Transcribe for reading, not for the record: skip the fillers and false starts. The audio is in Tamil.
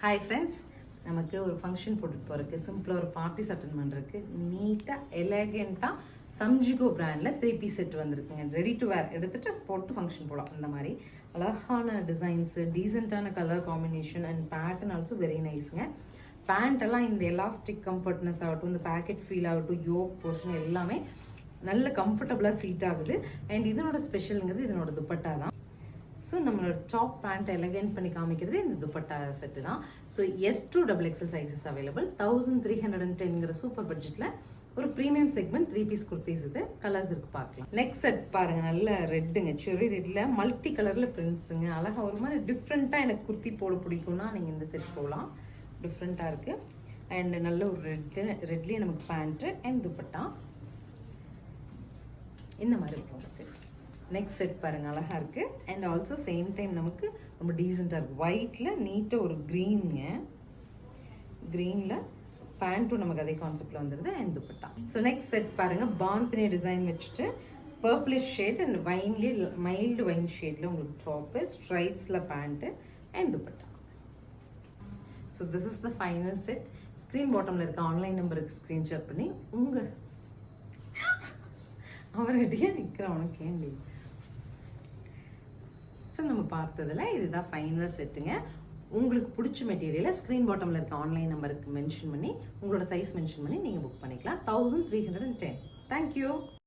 ஹாய் ஃப்ரெண்ட்ஸ், நமக்கு ஒரு ஃபங்க்ஷன் போட்டுட்டு போகிறதுக்கு சிம்பிளாக ஒரு பார்ட்டிஸ் அட்டன் பண்ணுறதுக்கு நீட்டாக எலகெண்ட்டாக சம்ஜிகோ பிராண்டில் 3 பீஸ் செட் வந்திருக்குங்க. ரெடி டு வேர் எடுத்துகிட்டு போட்டு ஃபங்க்ஷன் போகலாம். அந்த மாதிரி அழகான டிசைன்ஸு, டீசெண்டான colour combination and pattern also very நைஸுங்க. பேண்ட் எல்லாம் இந்த எலாஸ்டிக் கம்ஃபர்ட்னஸ் ஆகட்டும், இந்த பேக்கெட் ஃபீல் ஆகட்டும், யோக் போர்ஷன் எல்லாமே நல்ல கம்ஃபர்டபுளாக சீட் ஆகுது. அண்ட் இதனோட ஸ்பெஷலுங்கிறது இதனோட துப்பட்டா தான். ஸோ நம்மளோட டாப் பேண்ட் எலகென்ட் பண்ணி காமிக்கிறது இந்த துப்பட்டா செட்டு தான். So S2 XXL sizes available. 1310ங்கிற சூப்பர் பட்ஜெட்டில் ஒரு ப்ரீமியம் செக்மெண்ட் 3 பீஸ் குர்த்திஸ். இது கலர்ஸ் இருக்கு, பார்க்கலாம். நெக்ஸ்ட் செட் பாருங்க, நல்ல ரெட்டுங்க, செரி ரெட்ல மல்டி கலர்ல பிரிண்ட்ஸுங்க. அழகா ஒரு மாதிரி டிஃப்ரெண்ட்டாக எனக்கு குர்த்தி போட பிடிக்கும்னா நீங்கள் இந்த செட் போகலாம். டிஃப்ரெண்ட்டாக இருக்கு. அண்ட் நல்ல ஒரு ரெட்லேயே நமக்கு பேண்ட்டு அண்ட் துப்பட்டா இந்த மாதிரி இருக்கும் செட். நெக்ஸ்ட் செட் பாருங்க, அழகா இருக்கு. அண்ட் ஆல்சோ சேம் டைம் நமக்கு ரொம்ப டீசெண்டாக இருக்கு. ஒயிட்ல நீட்டாக ஒரு க்ரீனுங்க, க்ரீனில் பேண்ட்டும் நமக்கு அதே கான்செப்டில் வந்துடுது and dupatta. So next set பாருங்க, பாந்தினி டிசைன் வச்சுட்டு பர்பிளிஷ் ஷேட் அண்ட் வைன்லேயே மைல்டு வைன் ஷேடில் உங்களுக்கு டாப்பு, ஸ்ட்ரைப்ஸில் pant and dupatta. So this is the final set. Screen பாட்டமில் இருக்க ஆன்லைன் நம்பருக்கு ஸ்க்ரீன்ஷாட் பண்ணி உங்கள் அவர் ரெடியாக நிற்கிறவனுக்கு ஏண்டி. ஸோ நம்ம பார்த்ததில் இதுதான் ஃபைனல் செட்டுங்க. உங்களுக்கு பிடிச்ச மெட்டீரியலை ஸ்க்ரீன் பாட்டமில் இருக்க ஆன்லைன் நம்பருக்கு மென்ஷன் பண்ணி உங்களோட சைஸ் மென்ஷன் பண்ணி நீங்கள் புக் பண்ணிக்கலாம். 1310. தேங்க்யூ.